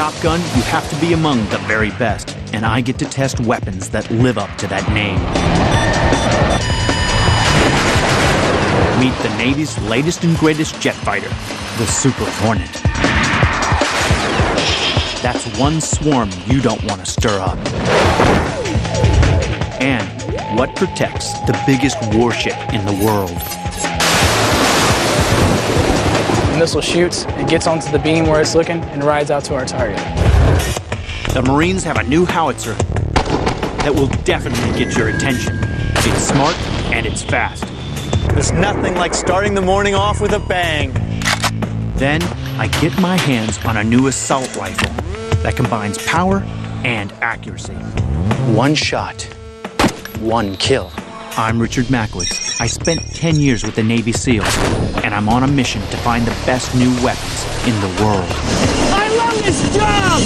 Top Gun, you have to be among the very best, and I get to test weapons that live up to that name. Meet the Navy's latest and greatest jet fighter, the Super Hornet. That's one swarm you don't want to stir up. And what protects the biggest warship in the world? The missile shoots, it gets onto the beam where it's looking, and rides out to our target. The Marines have a new howitzer that will definitely get your attention. It's smart and it's fast. There's nothing like starting the morning off with a bang. Then I get my hands on a new assault rifle that combines power and accuracy. One shot, one kill. I'm Richard Macklitz. I spent 10 years with the Navy SEALs, and I'm on a mission to find the best new weapons in the world. I love this job!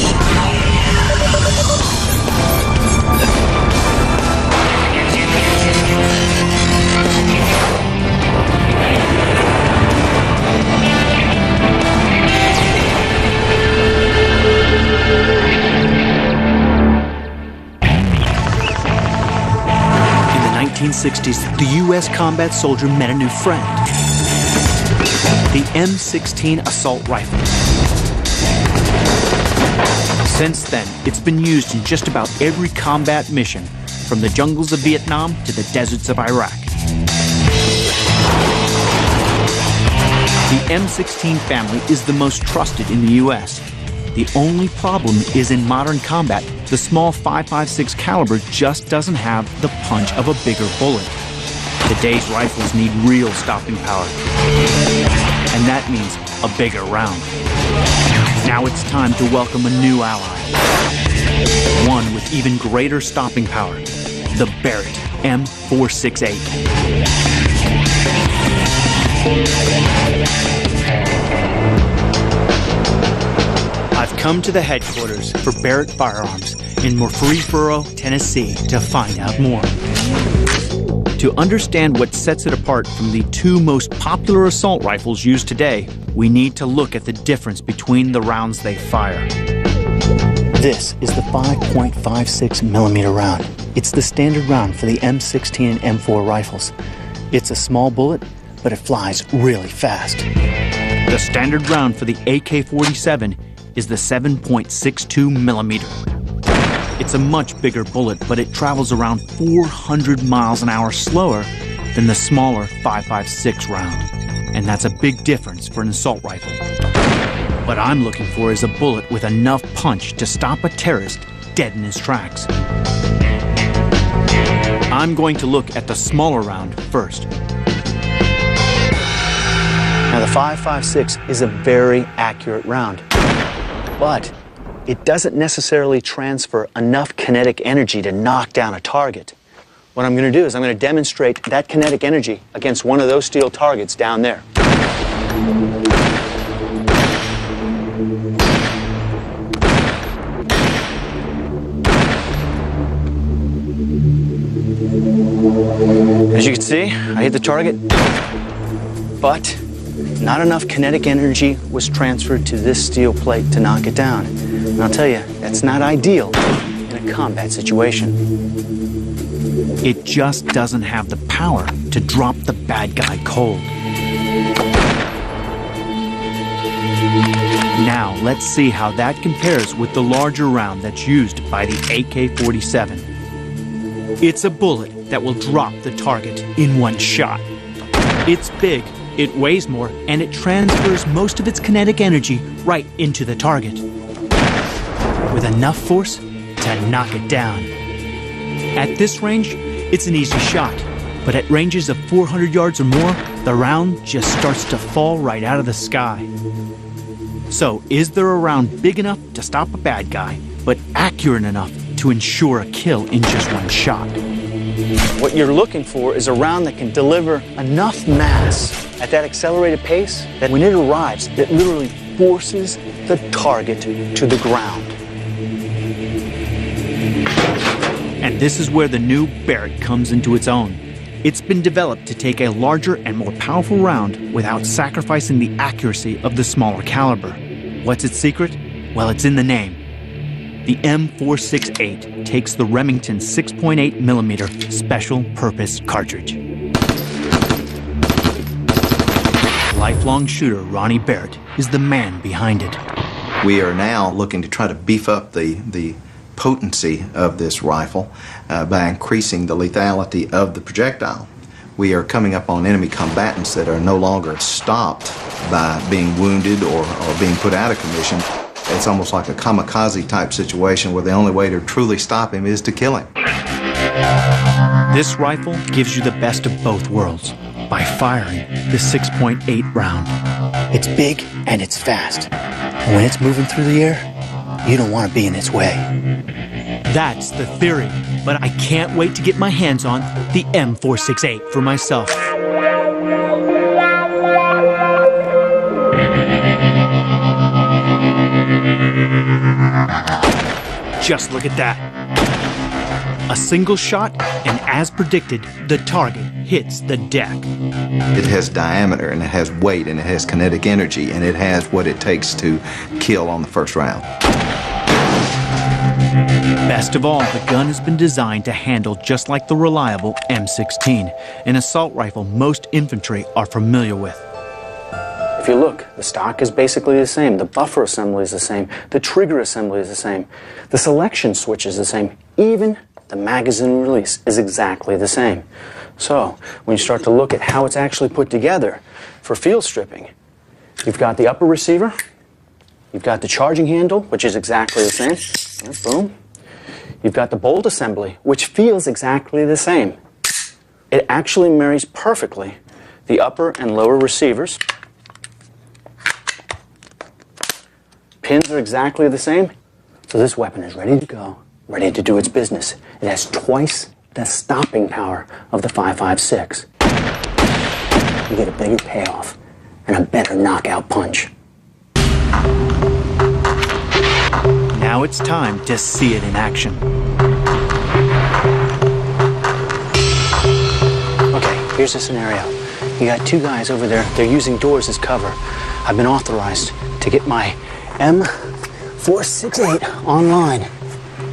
In the 1960s, the U.S. combat soldier met a new friend. The M16 assault rifle. Since then, it's been used in just about every combat mission, from the jungles of Vietnam to the deserts of Iraq. The M16 family is the most trusted in the U.S. The only problem is in modern combat, the small .556 caliber just doesn't have the punch of a bigger bullet. Today's rifles need real stopping power. And that means a bigger round. Now it's time to welcome a new ally. One with even greater stopping power. The Barrett M468. I've come to the headquarters for Barrett Firearms in Murfreesboro, Tennessee to find out more. To understand what sets it apart from the two most popular assault rifles used today, we need to look at the difference between the rounds they fire. This is the 5.56 millimeter round. It's the standard round for the M16 and M4 rifles. It's a small bullet, but it flies really fast. The standard round for the AK-47 is the 7.62 millimeter. It's a much bigger bullet, but it travels around 400 miles an hour slower than the smaller 5.56 round. And that's a big difference for an assault rifle. What I'm looking for is a bullet with enough punch to stop a terrorist dead in his tracks. I'm going to look at the smaller round first. Now the 5.56 is a very accurate round, but it doesn't necessarily transfer enough kinetic energy to knock down a target. What I'm going to do is I'm going to demonstrate that kinetic energy against one of those steel targets down there. As you can see, I hit the target, but not enough kinetic energy was transferred to this steel plate to knock it down. And I'll tell you, that's not ideal in a combat situation. It just doesn't have the power to drop the bad guy cold. Now, let's see how that compares with the larger round that's used by the AK-47. It's a bullet that will drop the target in one shot. It's big, it weighs more, and it transfers most of its kinetic energy right into the target, with enough force to knock it down. At this range, it's an easy shot, but at ranges of 400 yards or more, the round just starts to fall right out of the sky. So, is there a round big enough to stop a bad guy, but accurate enough to ensure a kill in just one shot? What you're looking for is a round that can deliver enough mass at that accelerated pace that when it arrives, it literally forces the target to the ground. And this is where the new Barrett comes into its own. It's been developed to take a larger and more powerful round without sacrificing the accuracy of the smaller caliber. What's its secret? Well, it's in the name. The M468 takes the Remington 6.8mm special purpose cartridge. Lifelong shooter Ronnie Barrett is the man behind it. We are now looking to try to beef up the potency of this rifle by increasing the lethality of the projectile. We are coming up on enemy combatants that are no longer stopped by being wounded or being put out of commission. It's almost like a kamikaze type situation where the only way to truly stop him is to kill him. This rifle gives you the best of both worlds by firing the 6.8 round. It's big and it's fast. And when it's moving through the air, you don't want to be in its way. That's the theory, but I can't wait to get my hands on the M468 for myself. Just look at that. A single shot, and as predicted, the target hits the deck. It has diameter, and it has weight, and it has kinetic energy, and it has what it takes to kill on the first round. Best of all, the gun has been designed to handle just like the reliable M16, an assault rifle most infantry are familiar with. If you look, the stock is basically the same. The buffer assembly is the same. The trigger assembly is the same. The selection switch is the same. Even the magazine release is exactly the same. So, when you start to look at how it's actually put together for field stripping, you've got the upper receiver, you've got the charging handle, which is exactly the same. Yeah, boom. You've got the bolt assembly, which feels exactly the same. It actually marries perfectly the upper and lower receivers. Pins are exactly the same. So this weapon is ready to go, ready to do its business. It has twice the stopping power of the 5.56. You get a bigger payoff and a better knockout punch. Now it's time to see it in action. Okay, here's the scenario. You got two guys over there. They're using doors as cover. I've been authorized to get my M468 online.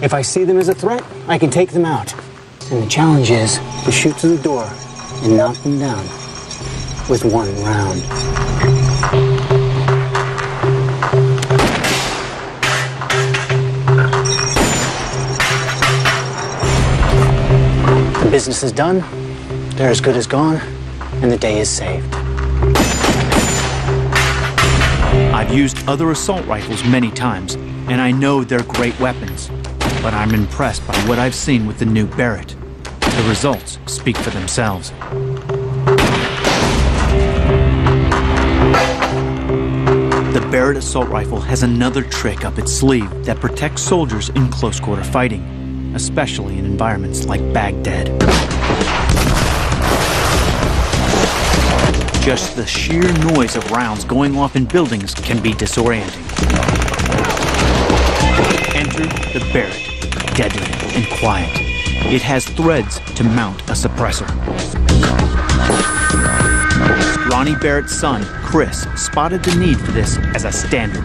If I see them as a threat, I can take them out. And the challenge is to shoot through the door and knock them down with one round. The business is done, they're as good as gone, and the day is saved. I've used other assault rifles many times, and I know they're great weapons, but I'm impressed by what I've seen with the new Barrett. The results speak for themselves. The Barrett assault rifle has another trick up its sleeve that protects soldiers in close-quarter fighting, especially in environments like Baghdad. Just the sheer noise of rounds going off in buildings can be disorienting. Enter the Barrett, deadly and quiet. It has threads to mount a suppressor. Ronnie Barrett's son, Chris, spotted the need for this as a standard.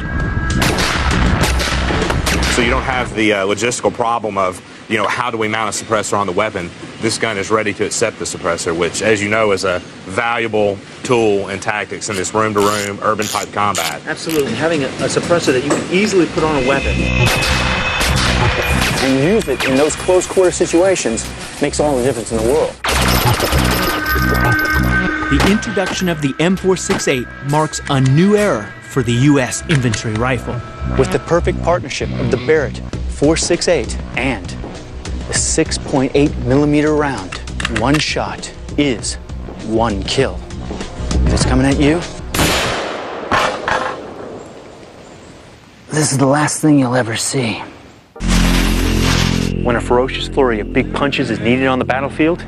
So you don't have the logistical problem of, how do we mount a suppressor on the weapon? This gun is ready to accept the suppressor, which, as you know, is a valuable tool in tactics in this room-to-room, urban-type combat. Absolutely. Having a suppressor that you can easily put on a weapon and use it in those close-quarter situations makes all the difference in the world. The introduction of the M468 marks a new era for the U.S. infantry rifle. With the perfect partnership of the Barrett 468 and the 6.8mm round, one shot is one kill. If it's coming at you, this is the last thing you'll ever see. When a ferocious flurry of big punches is needed on the battlefield,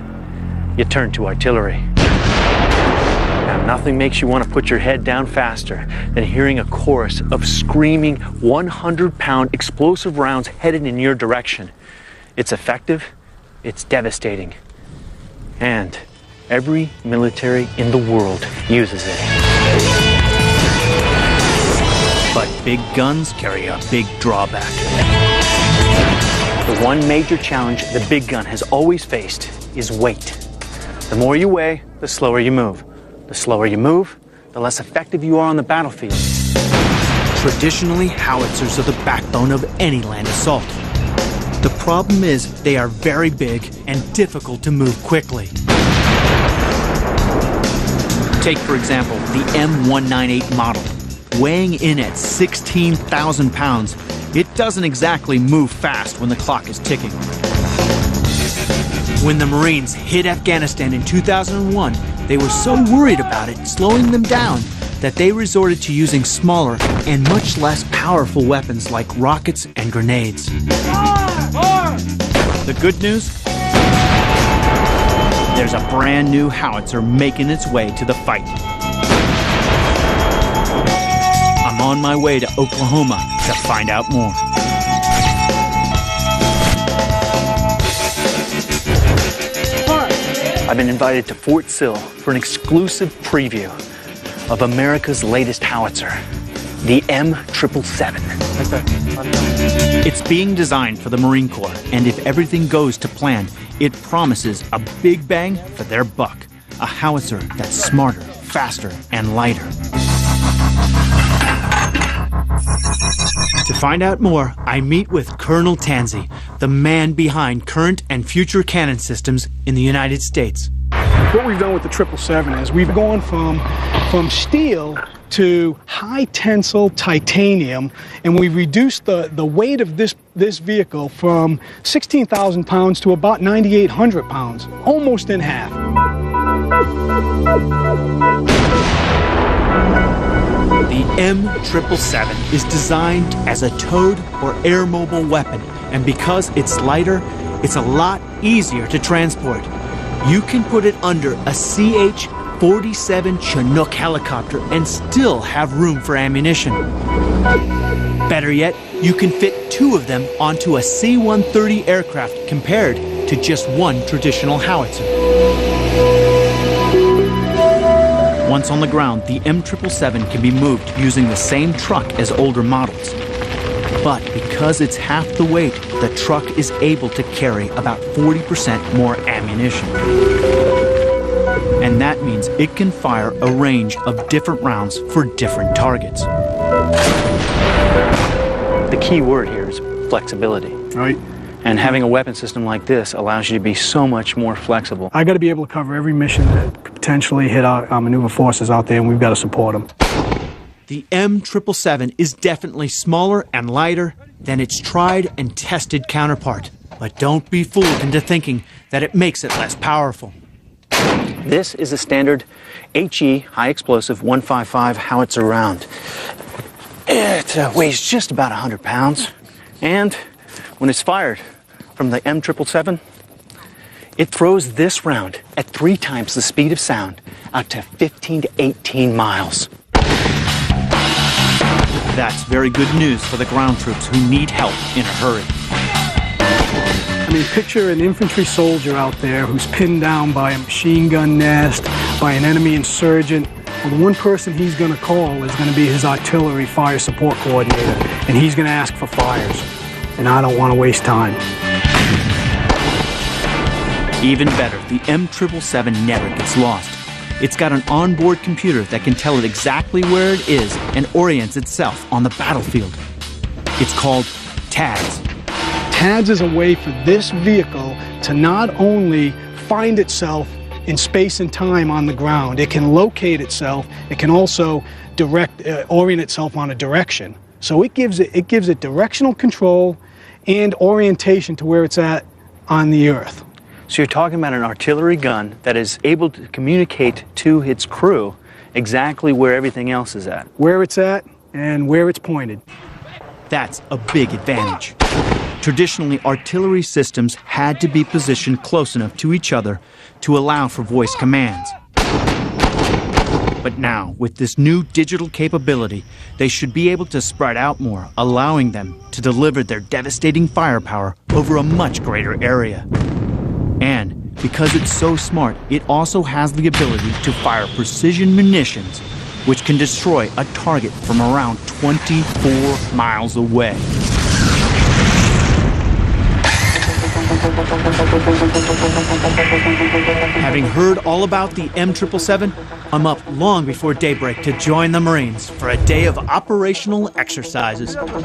you turn to artillery. Now, nothing makes you want to put your head down faster than hearing a chorus of screaming 100-pound explosive rounds headed in your direction. It's effective, it's devastating, and every military in the world uses it. But big guns carry a big drawback. The one major challenge the big gun has always faced is weight. The more you weigh, the slower you move. The slower you move, the less effective you are on the battlefield. Traditionally, howitzers are the backbone of any land assault. The problem is they are very big and difficult to move quickly. Take, for example, the M198 model. Weighing in at 16,000 pounds, it doesn't exactly move fast when the clock is ticking. When the Marines hit Afghanistan in 2001, they were so worried about it slowing them down that they resorted to using smaller and much less powerful weapons like rockets and grenades. The good news? There's a brand new howitzer making its way to the fight. I'm on my way to Oklahoma to find out more. I've been invited to Fort Sill for an exclusive preview of America's latest howitzer, the M777. It's being designed for the Marine Corps, and if everything goes to plan, it promises a big bang for their buck. A howitzer that's smarter, faster, and lighter. To find out more, I meet with Colonel Tansey, the man behind current and future cannon systems in the United States. What we've done with the 777 is we've gone from steel to high tensile titanium, and we've reduced the weight of this vehicle from 16,000 pounds to about 9,800 pounds, almost in half. The M777 is designed as a towed or air mobile weapon, and because it's lighter, it's a lot easier to transport. You can put it under a CH-47 Chinook helicopter and still have room for ammunition. Better yet, you can fit two of them onto a C-130 aircraft compared to just one traditional howitzer. Once on the ground, the M777 can be moved using the same truck as older models. But because it's half the weight, the truck is able to carry about 40% more ammunition. And that means it can fire a range of different rounds for different targets. The key word here is flexibility. Right. And having a weapon system like this allows you to be so much more flexible. I got to be able to cover every mission that could potentially hit our maneuver forces out there, and we've got to support them. The M777 is definitely smaller and lighter than its tried and tested counterpart. But don't be fooled into thinking that it makes it less powerful. This is a standard HE, high explosive 155 howitzer round. It weighs just about 100 pounds. And when it's fired from the M777, it throws this round at 3 times the speed of sound out to 15 to 18 miles. That's very good news for the ground troops who need help in a hurry. I mean, picture an infantry soldier out there who's pinned down by a machine gun nest, by an enemy insurgent. Well, the one person he's going to call is going to be his artillery fire support coordinator, and he's going to ask for fires. And I don't want to waste time. Even better, the M777 never gets lost. It's got an onboard computer that can tell it exactly where it is and orients itself on the battlefield. It's called TADS. TADS is a way for this vehicle to not only find itself in space and time on the ground, it can locate itself, it can also orient itself on a direction. So it gives it directional control and orientation to where it's at on the earth. So you're talking about an artillery gun that is able to communicate to its crew exactly where everything else is at. Where it's at and where it's pointed. That's a big advantage. Traditionally, artillery systems had to be positioned close enough to each other to allow for voice commands. But now, with this new digital capability, they should be able to spread out more, allowing them to deliver their devastating firepower over a much greater area. And because it's so smart, it also has the ability to fire precision munitions which can destroy a target from around 24 miles away. Having heard all about the M777, I'm up long before daybreak to join the Marines for a day of operational exercises. Come on,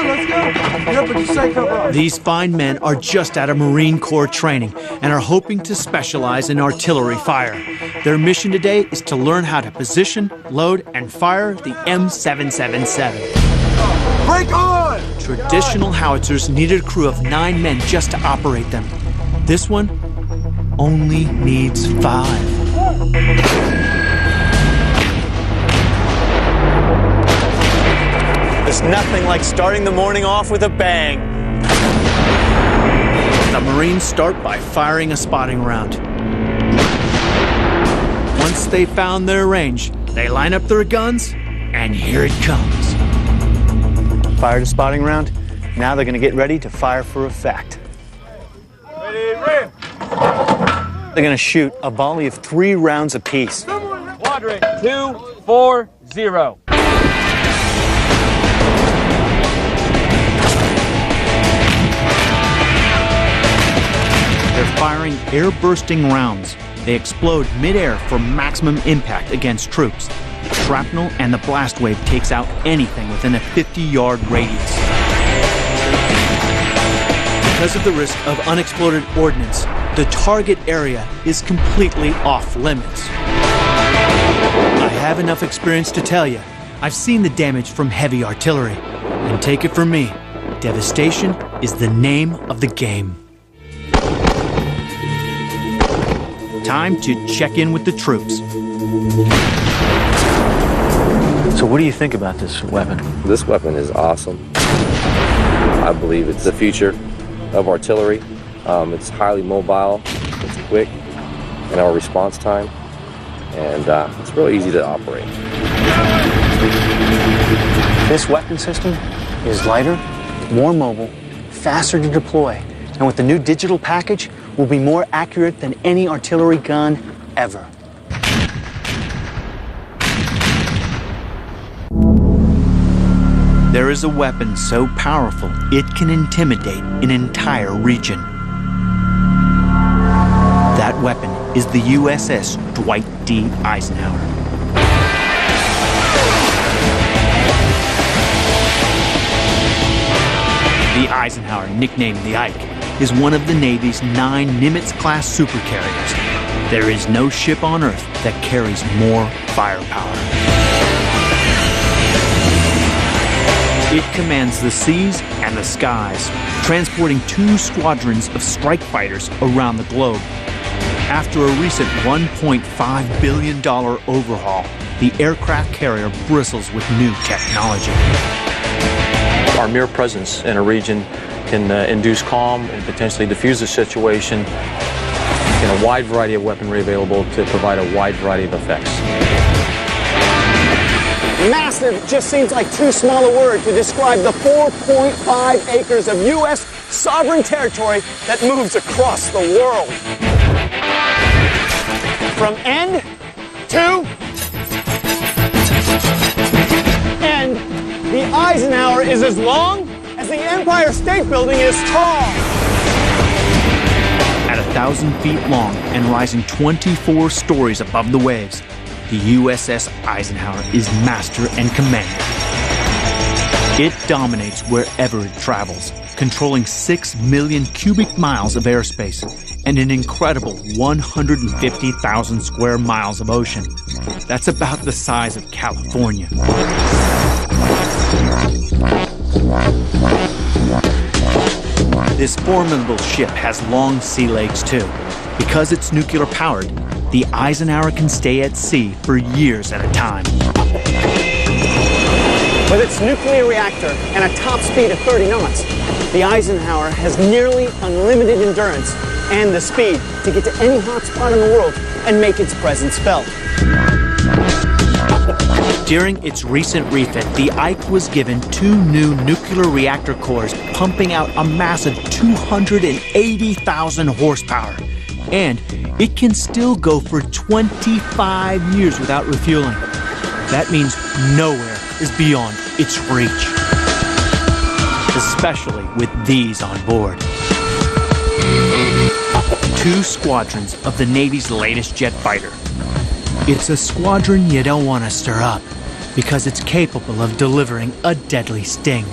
let's go. Get up and say come on. These fine men are just out of Marine Corps training and are hoping to specialize in artillery fire. Their mission today is to learn how to position, load, and fire the M777. Break on! Traditional howitzers needed a crew of 9 men just to operate them. This one only needs 5. There's nothing like starting the morning off with a bang. The Marines start by firing a spotting round. Once they found their range, they line up their guns, and here it comes. Fired a spotting round. Now they're going to get ready to fire for effect. Ready, rim. They're going to shoot a volley of 3 rounds apiece. Quadrant 2-4-0. They're firing air-bursting rounds. They explode mid-air for maximum impact against troops. Shrapnel and the blast wave takes out anything within a 50-yard radius. Because of the risk of unexploded ordnance, the target area is completely off limits. I have enough experience to tell you, I've seen the damage from heavy artillery. And take it from me, devastation is the name of the game. Time to check in with the troops. So what do you think about this weapon? This weapon is awesome. I believe it's the future of artillery. It's highly mobile, it's quick in our response time, and it's really easy to operate. This weapon system is lighter, more mobile, faster to deploy, and with the new digital package, will be more accurate than any artillery gun ever. There is a weapon so powerful it can intimidate an entire region. That weapon is the USS Dwight D. Eisenhower. The Eisenhower, nicknamed the Ike, is one of the Navy's 9 Nimitz-class supercarriers. There is no ship on Earth that carries more firepower. It commands the seas and the skies, transporting 2 squadrons of strike fighters around the globe. After a recent $1.5 billion overhaul, the aircraft carrier bristles with new technology. Our mere presence in a region can induce calm and potentially diffuse the situation in a wide variety of weaponry available to provide a wide variety of effects. Massive just seems like too small a word to describe the 4.5 acres of U.S. sovereign territory that moves across the world. From end to end, the Eisenhower is as long as the Empire State Building is tall. At 1,000 feet long and rising 24 stories above the waves, the USS Eisenhower is master and commander. It dominates wherever it travels, controlling 6 million cubic miles of airspace and an incredible 150,000 square miles of ocean. That's about the size of California. This formidable ship has long sea legs too. Because it's nuclear powered, the Eisenhower can stay at sea for years at a time. With its nuclear reactor and a top speed of 30 knots, the Eisenhower has nearly unlimited endurance and the speed to get to any hot spot in the world and make its presence felt. During its recent refit, the Ike was given 2 new nuclear reactor cores pumping out a massive 280,000 horsepower. And it can still go for 25 years without refueling. That means nowhere is beyond its reach, especially with these on board. 2 squadrons of the Navy's latest jet fighter. It's a squadron you don't want to stir up because it's capable of delivering a deadly sting.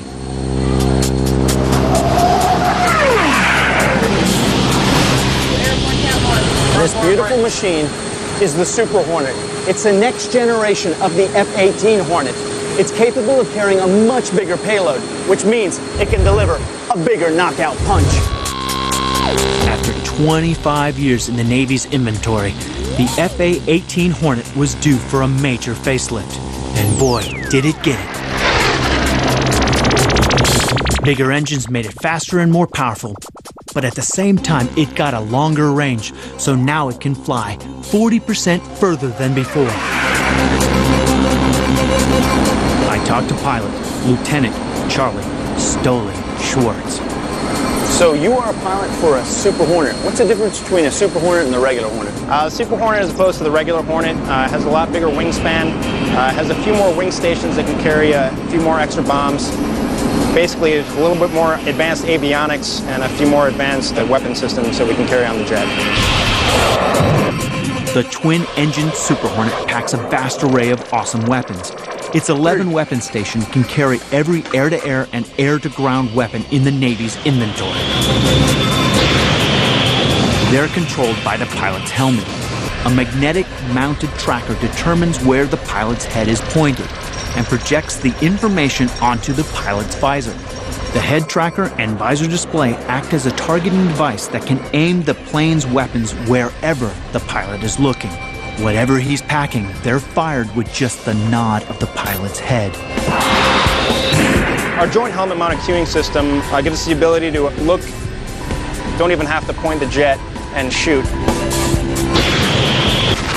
This beautiful machine is the Super Hornet. It's the next generation of the F-18 Hornet. It's capable of carrying a much bigger payload, which means it can deliver a bigger knockout punch. After 25 years in the Navy's inventory, the FA-18 Hornet was due for a major facelift. And boy, did it get it. Bigger engines made it faster and more powerful, but at the same time, it got a longer range, so now it can fly 40% further than before. I talked to pilot, Lieutenant Charlie Stoli Schwartz. So you are a pilot for a Super Hornet. What's the difference between a Super Hornet and the regular Hornet? The Super Hornet, as opposed to the regular Hornet, has a lot bigger wingspan, has a few more wing stations that can carry a few more extra bombs. Basically, a little bit more advanced avionics and a few more advanced weapon systems so we can carry on the jet. The twin-engined Super Hornet packs a vast array of awesome weapons. Its 11 weapon station can carry every air-to-air and air-to-ground weapon in the Navy's inventory. They're controlled by the pilot's helmet. A magnetic mounted tracker determines where the pilot's head is pointed and projects the information onto the pilot's visor. The head tracker and visor display act as a targeting device that can aim the plane's weapons wherever the pilot is looking. Whatever he's packing, they're fired with just the nod of the pilot's head. Our joint helmet mounted cueing system gives us the ability to look, don't even have to point the jet, and shoot.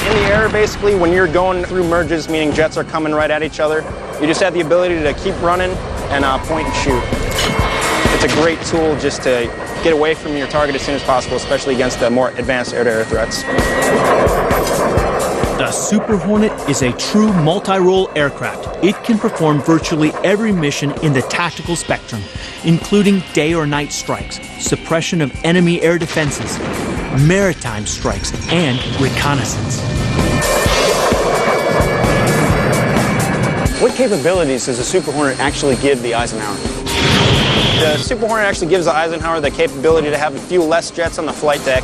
In the air, basically, when you're going through merges, meaning jets are coming right at each other, you just have the ability to keep running and point and shoot. It's a great tool just to get away from your target as soon as possible, especially against the more advanced air-to-air threats. The Super Hornet is a true multi-role aircraft. It can perform virtually every mission in the tactical spectrum, including day or night strikes, suppression of enemy air defenses, maritime strikes, and reconnaissance. What capabilities does the Super Hornet actually give the Eisenhower? The Super Hornet actually gives the Eisenhower the capability to have a few less jets on the flight deck.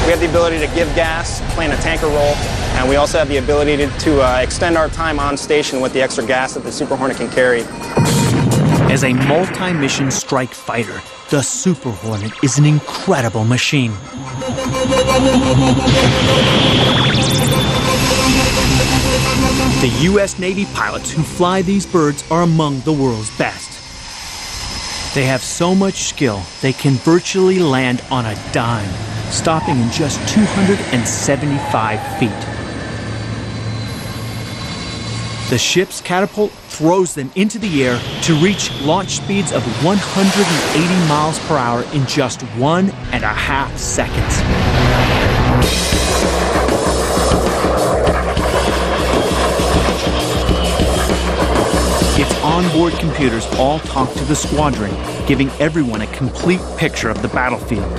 We have the ability to give gas, playing a tanker role, and we also have the ability to extend our time on station with the extra gas that the Super Hornet can carry. As a multi-mission strike fighter, the Super Hornet is an incredible machine. The U.S. Navy pilots who fly these birds are among the world's best. They have so much skill, they can virtually land on a dime, stopping in just 275 feet. The ship's catapult throws them into the air to reach launch speeds of 180 miles per hour in just 1.5 seconds. Its onboard computers all talk to the squadron, giving everyone a complete picture of the battlefield.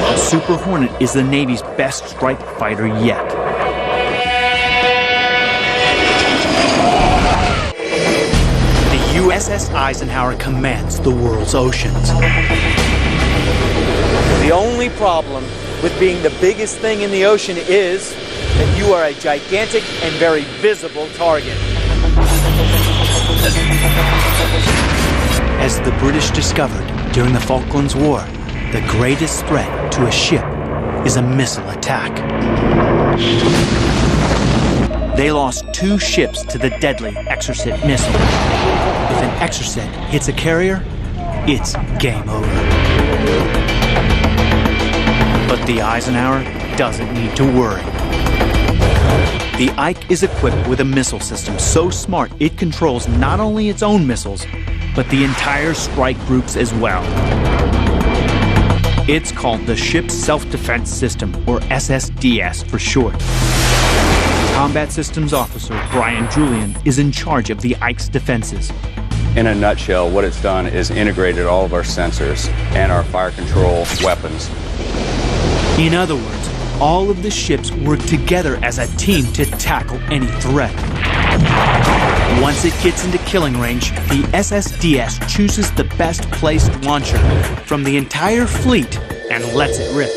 The Super Hornet is the Navy's best strike fighter yet. The USS Eisenhower commands the world's oceans. The only problem with being the biggest thing in the ocean is that you are a gigantic and very visible target. As the British discovered during the Falklands War, the greatest threat to a ship is a missile attack. They lost 2 ships to the deadly Exocet missile. If an Exocet hits a carrier, it's game over. But the Eisenhower doesn't need to worry. The Ike is equipped with a missile system so smart it controls not only its own missiles, but the entire strike groups as well. It's called the Ship Self-Defense System, or SSDS for short. Combat Systems Officer Brian Julian is in charge of the Ike's defenses. In a nutshell, what it's done is integrated all of our sensors and our fire control weapons. In other words, all of the ships work together as a team to tackle any threat. Once it gets into killing range, the SSDS chooses the best placed launcher from the entire fleet and lets it rip.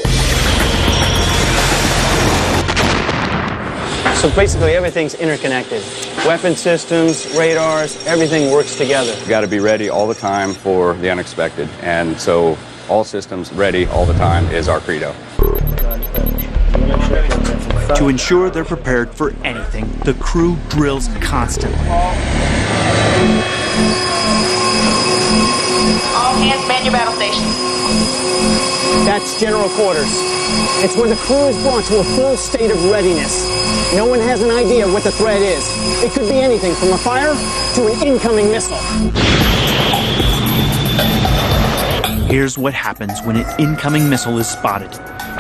So basically everything's interconnected. Weapon systems, radars, everything works together. We've got to be ready all the time for the unexpected. And so all systems ready all the time is our credo. To ensure they're prepared for anything, the crew drills constantly. All hands man your battle stations. That's general quarters. It's where the crew is brought to a full state of readiness. No one has an idea what the threat is. It could be anything from a fire to an incoming missile. Here's what happens when an incoming missile is spotted.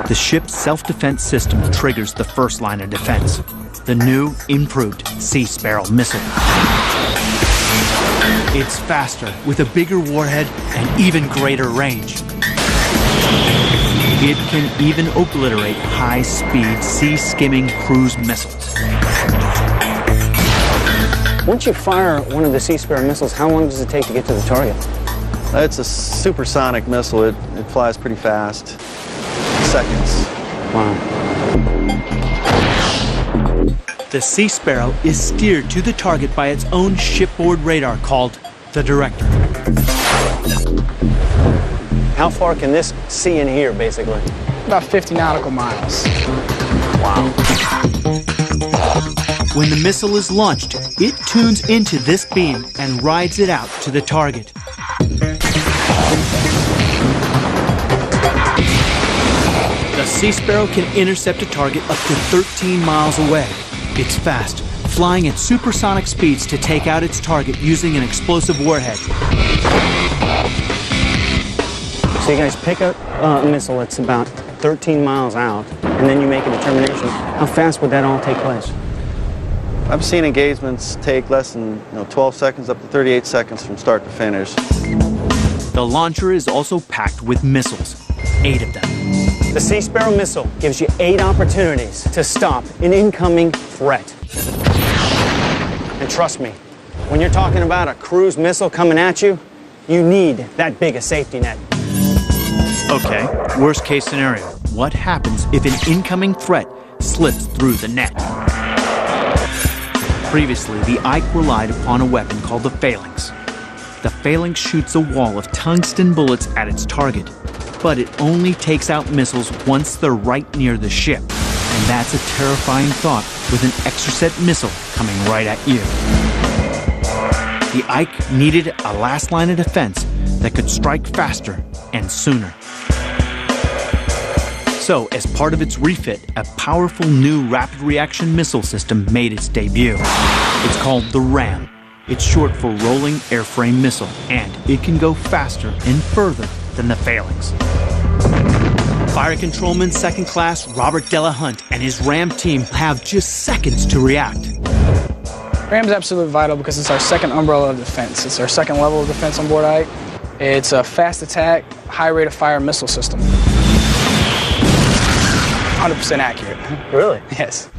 The ship's self-defense system triggers the first line of defense, the new, improved Sea Sparrow missile. It's faster, with a bigger warhead and even greater range. It can even obliterate high-speed, sea-skimming cruise missiles. Once you fire one of the Sea Sparrow missiles, how long does it take to get to the target? It's a supersonic missile. It flies pretty fast. Seconds. Wow. The Sea Sparrow is steered to the target by its own shipboard radar called the Director. How far can this see and hear, basically? About 50 nautical miles. Wow. When the missile is launched, it tunes into this beam and rides it out to the target. The Sea Sparrow can intercept a target up to 13 miles away. It's fast, flying at supersonic speeds to take out its target using an explosive warhead. So you guys pick up a missile that's about 13 miles out, and then you make a determination. How fast would that all take place? I've seen engagements take less than 12 seconds up to 38 seconds from start to finish. The launcher is also packed with missiles, 8 of them. The Sea Sparrow missile gives you 8 opportunities to stop an incoming threat. And trust me, when you're talking about a cruise missile coming at you, you need that big a safety net. Okay, worst case scenario. What happens if an incoming threat slips through the net? Previously, the Ike relied upon a weapon called the Phalanx. The Phalanx shoots a wall of tungsten bullets at its target, but it only takes out missiles once they're right near the ship. And that's a terrifying thought with an Exocet missile coming right at you. The Ike needed a last line of defense that could strike faster and sooner. So, as part of its refit, a powerful new rapid reaction missile system made its debut. It's called the RAM. It's short for Rolling Airframe Missile, and it can go faster and further than the Phalanx. Fire Controlman Second Class Robert Delahunt and his RAM team have just seconds to react. RAM's absolutely vital because it's our second umbrella of defense. It's our second level of defense on board Ike. It's a fast attack, high rate of fire missile system. 100% accurate. Really? Yes.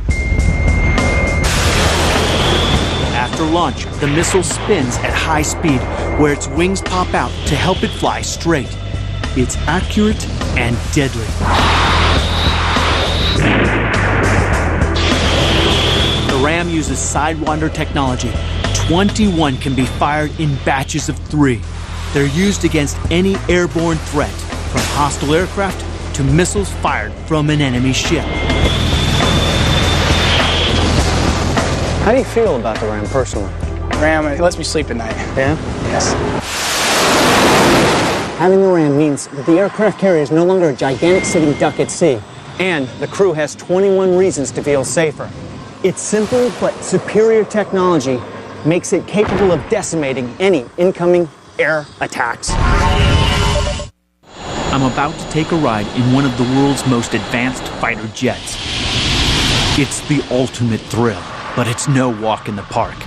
After launch, the missile spins at high speed, where its wings pop out to help it fly straight. It's accurate and deadly. The RAM uses Sidewinder technology. 21 can be fired in batches of 3. They're used against any airborne threat, from hostile aircraft to missiles fired from an enemy ship. How do you feel about the RAM personally? RAM, it lets me sleep at night. Yeah? Yes. Having the RAM means that the aircraft carrier is no longer a gigantic sitting duck at sea. And the crew has 21 reasons to feel safer. Its simple but superior technology makes it capable of decimating any incoming air attacks. I'm about to take a ride in one of the world's most advanced fighter jets. It's the ultimate thrill, but it's no walk in the park.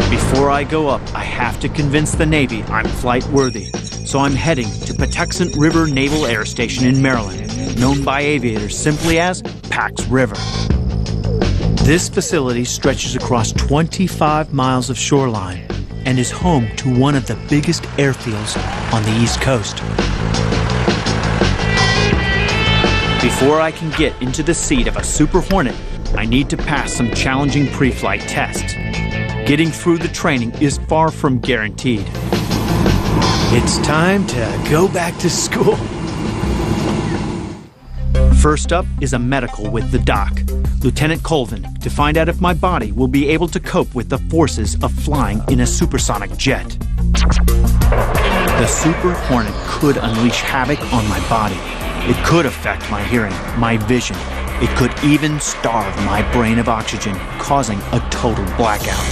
Before I go up, I have to convince the Navy I'm flight worthy. So I'm heading to Patuxent River Naval Air Station in Maryland, known by aviators simply as Pax River. This facility stretches across 25 miles of shoreline and is home to one of the biggest airfields on the East Coast. Before I can get into the seat of a Super Hornet, I need to pass some challenging pre-flight tests. Getting through the training is far from guaranteed. It's time to go back to school. First up is a medical with the doc, Lieutenant Colvin, to find out if my body will be able to cope with the forces of flying in a supersonic jet. The Super Hornet could unleash havoc on my body. It could affect my hearing, my vision. It could even starve my brain of oxygen, causing a total blackout.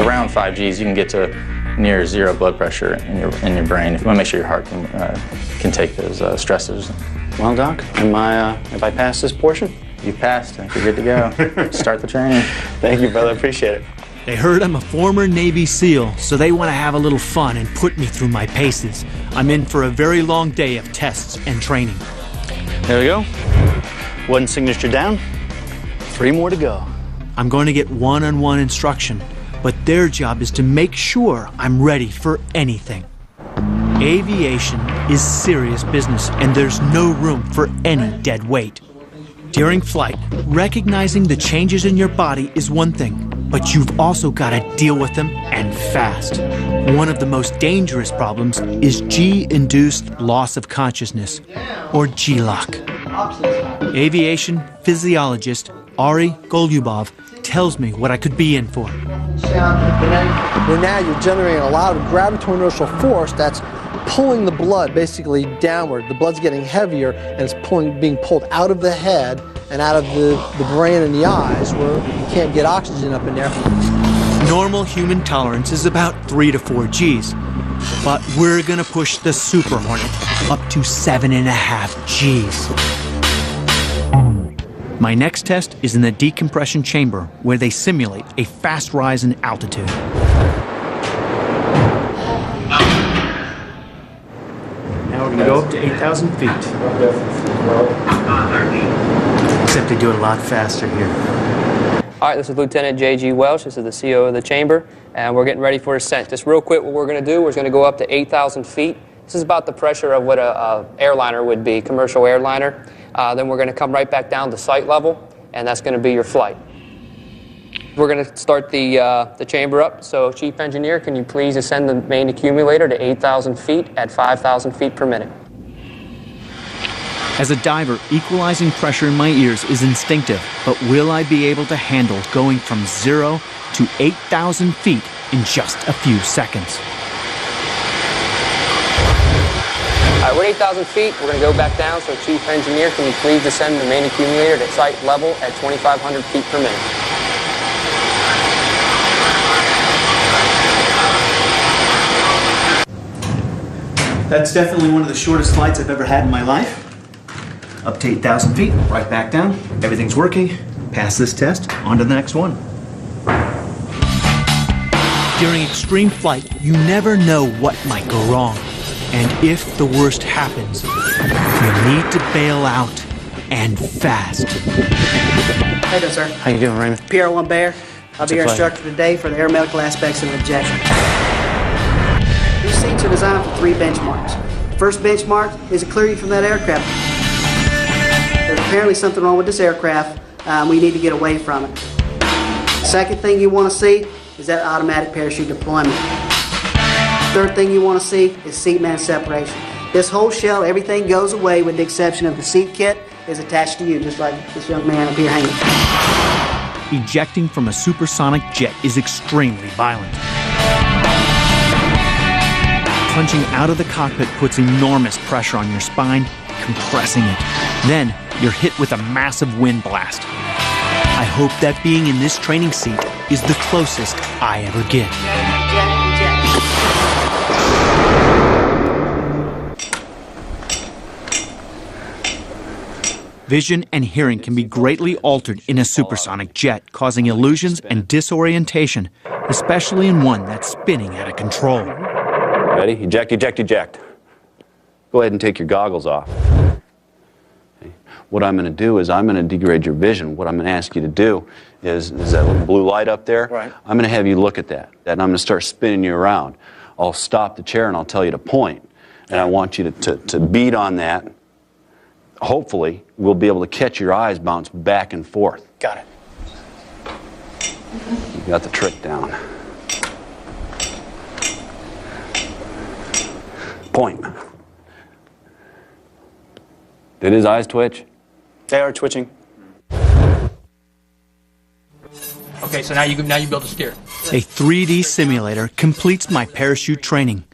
Around 5 Gs, you can get to near zero blood pressure in your brain. You want to make sure your heart can take those stressors. Well, Doc, have I passed this portion? You passed. You're good to go. Start the training. Thank you, brother. Appreciate it. They heard I'm a former Navy SEAL, so they want to have a little fun and put me through my paces. I'm in for a very long day of tests and training. There we go. One signature down, 3 more to go. I'm going to get one-on-one instruction, but their job is to make sure I'm ready for anything. Aviation is serious business, and there's no room for any dead weight. During flight, recognizing the changes in your body is one thing, but you've also got to deal with them, and fast. One of the most dangerous problems is G-induced loss of consciousness, or G-LOC. Aviation physiologist Ari Golyubov tells me what I could be in for. Where now you're generating a lot of gravitational force that's pulling the blood basically downward. The blood's getting heavier and it's being pulled out of the head and out of the brain and the eyes where you can't get oxygen up in there. Normal human tolerance is about 3 to 4 Gs, but we're gonna push the Super Hornet up to 7.5 Gs. My next test is in the decompression chamber, where they simulate a fast rise in altitude. Now we're gonna go up to 8,000 feet. Except they do it a lot faster here. All right, this is Lieutenant J.G. Welch. This is the CO of the chamber, and we're getting ready for ascent. Just real quick, what we're going to do, we're going to go up to 8,000 feet. This is about the pressure of what an airliner would be, commercial airliner. Then we're going to come right back down to sight level, and that's going to be your flight. We're going to start the chamber up. So, Chief Engineer, can you please ascend the main accumulator to 8,000 feet at 5,000 feet per minute? As a diver, equalizing pressure in my ears is instinctive, but will I be able to handle going from 0 to 8,000 feet in just a few seconds? All right, we're at 8,000 feet. We're going to go back down. So, Chief Engineer, can you please descend the main accumulator to sight level at 2,500 feet per minute? That's definitely one of the shortest flights I've ever had in my life. Up to 8,000 feet, right back down. Everything's working. Pass this test, on to the next one. During extreme flight, you never know what might go wrong. And if the worst happens, you need to bail out, and fast. How you doing, sir? How you doing, Raymond? Pierre Lambert. I'll be your instructor today for the air medical aspects of injection. These seats are designed for 3 benchmarks. The first benchmark is to clear you from that aircraft. There's apparently something wrong with this aircraft. We need to get away from it. Second thing you want to see is that automatic parachute deployment. Third thing you want to see is seat man separation. This whole shell, everything goes away with the exception of the seat kit is attached to you, just like this young man up here hanging. Ejecting from a supersonic jet is extremely violent. Plunging out of the cockpit puts enormous pressure on your spine, compressing it. Then you're hit with a massive wind blast. I hope that being in this training seat is the closest I ever get. Vision and hearing can be greatly altered in a supersonic jet, causing illusions and disorientation, especially in one that's spinning out of control. Ready? Eject, eject, eject. Go ahead and take your goggles off. Okay. What I'm going to do is I'm going to degrade your vision. What I'm going to ask you to do is that little blue light up there? Right. I'm going to have you look at that. And I'm going to start spinning you around. I'll stop the chair and I'll tell you to point. And I want you to beat on that. Hopefully, we'll be able to catch your eyes bounce back and forth. Got it. You got the trick down. Point. Did his eyes twitch? They are twitching. Okay, so now you be able to steer. A 3D simulator completes my parachute training.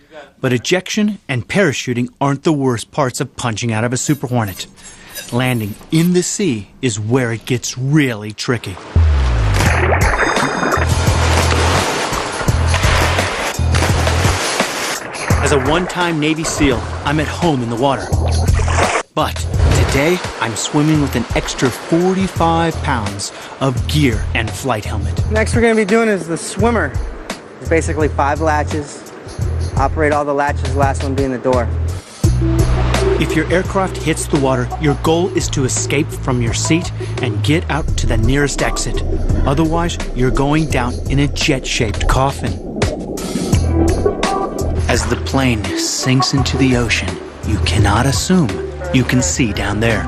But ejection and parachuting aren't the worst parts of punching out of a Super Hornet. Landing in the sea is where it gets really tricky. As a one-time Navy SEAL, I'm at home in the water. But today, I'm swimming with an extra 45 pounds of gear and flight helmet. Next we're going to be doing is the swimmer. It's basically 5 latches. Operate all the latches, the last one being the door. If your aircraft hits the water, your goal is to escape from your seat and get out to the nearest exit. Otherwise, you're going down in a jet-shaped coffin. As the plane sinks into the ocean, you cannot assume you can see down there.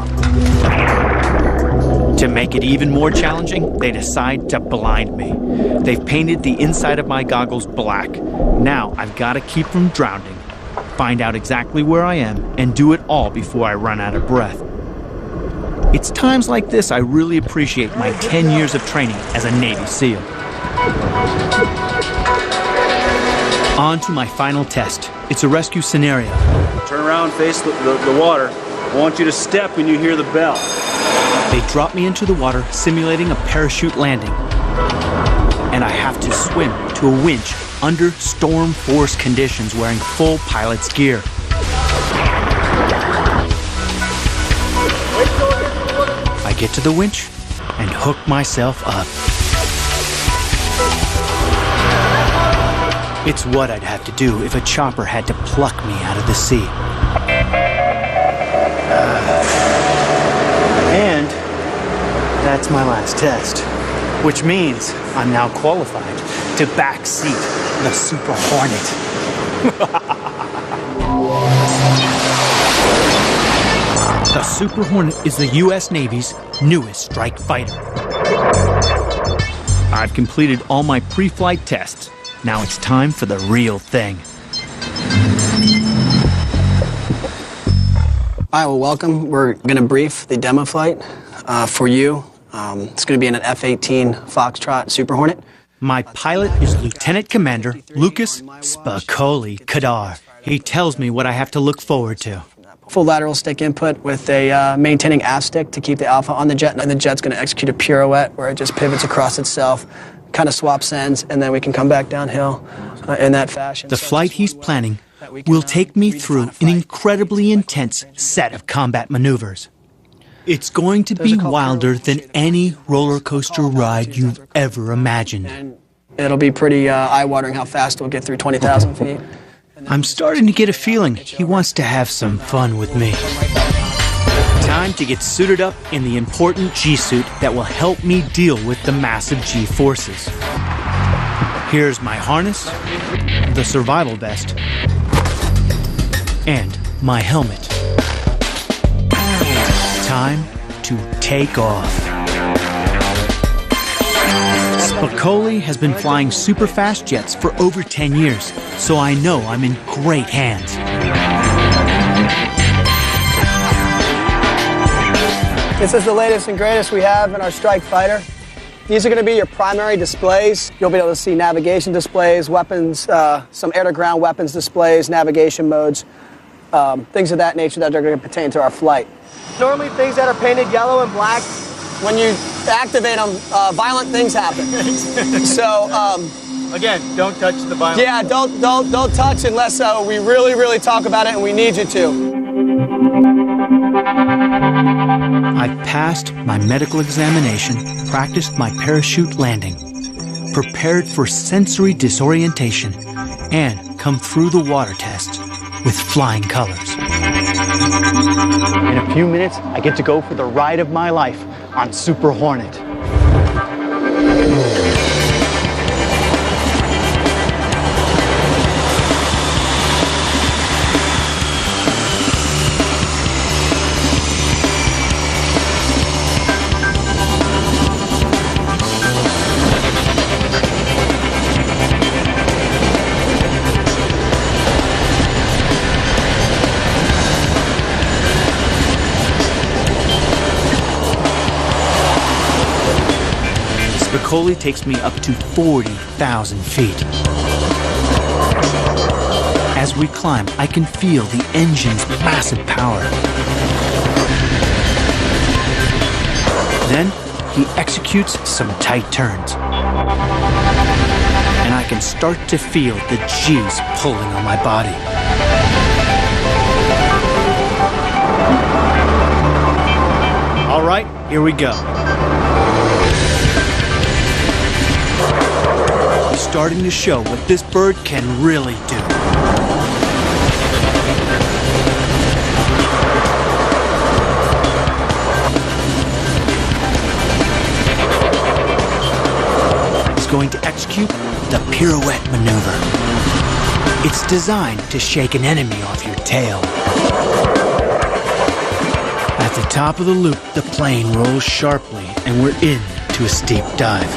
To make it even more challenging, they decide to blind me. They've painted the inside of my goggles black. Now I've got to keep from drowning, find out exactly where I am, and do it all before I run out of breath. It's times like this I really appreciate my 10 years of training as a Navy SEAL. On to my final test. It's a rescue scenario. Turn around, face the water. I want you to step when you hear the bell. They drop me into the water, simulating a parachute landing. And I have to swim to a winch under storm force conditions wearing full pilot's gear. I get to the winch and hook myself up. It's what I'd have to do if a chopper had to pluck me out of the sea. And that's my last test, which means I'm now qualified to backseat the Super Hornet. The Super Hornet is the U.S. Navy's newest strike fighter. I've completed all my pre-flight tests. Now it's time for the real thing. All right, well, welcome. We're going to brief the demo flight for you. It's going to be in an F-18 Foxtrot Super Hornet. My pilot is Lieutenant Commander Lucas Spicoli Kadar. He tells me what I have to look forward to. Full lateral stick input with a maintaining aft stick to keep the alpha on the jet, and the jet's going to execute a pirouette where it just pivots across itself, kind of swaps ends, and then we can come back downhill in that fashion. The flight he's planning will take me through an incredibly intense set of combat maneuvers. It's going to be wilder than any roller coaster ride you've ever imagined. It'll be pretty eye-watering how fast we'll get through 20,000 feet. I'm starting to get a feeling he wants to have some fun with me. Time to get suited up in the important G-suit that will help me deal with the massive G-forces. Here's my harness, the survival vest, and my helmet. Time to take off. Spicoli has been flying super fast jets for over 10 years, so I know I'm in great hands. This is the latest and greatest we have in our strike fighter. These are going to be your primary displays. You'll be able to see navigation displays, weapons, some air-to-ground weapons displays, navigation modes. things of that nature that are going to pertain to our flight. Normally things that are painted yellow and black, when you activate them, violent things happen. So, again, don't touch the violent. Yeah, don't touch unless we really, really talk about it and we need you to. I've passed my medical examination, practiced my parachute landing, prepared for sensory disorientation, and come through the water test with flying colors. In a few minutes, I get to go for the ride of my life on Super Hornet. Spicoli takes me up to 40,000 feet. As we climb, I can feel the engine's massive power. Then he executes some tight turns. And I can start to feel the G's pulling on my body. All right, here we go. Starting to show what this bird can really do. It's going to execute the pirouette maneuver. It's designed to shake an enemy off your tail. At the top of the loop, the plane rolls sharply, and we're into a steep dive.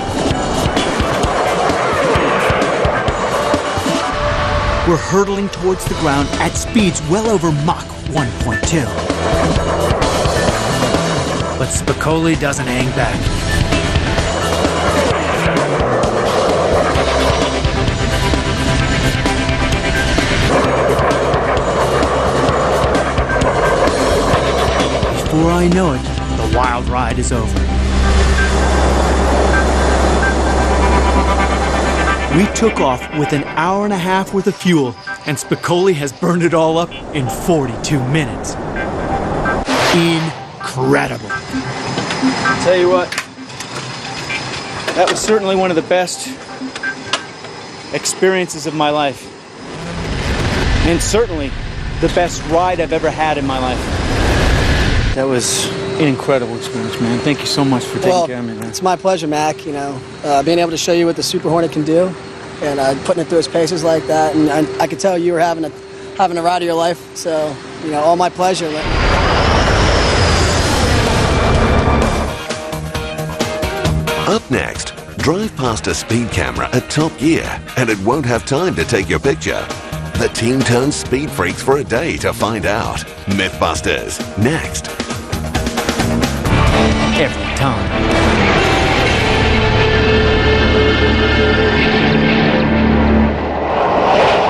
We're hurtling towards the ground at speeds well over Mach 1.2. But Spicoli doesn't hang back. Before I know it, the wild ride is over. We took off with an hour and a half worth of fuel, and Spicoli has burned it all up in 42 minutes. Incredible. I'll tell you what, that was certainly one of the best experiences of my life. And certainly the best ride I've ever had in my life. That was an incredible experience, man. Thank you so much for taking care of me, man. It's my pleasure, Mac. You know, being able to show you what the Super Hornet can do, and putting it through its paces like that. And I could tell you were having a ride of your life. So, you know, all my pleasure. Up next, drive past a speed camera at Top Gear, and it won't have time to take your picture. The team turns speed freaks for a day to find out. Mythbusters, next. Every time.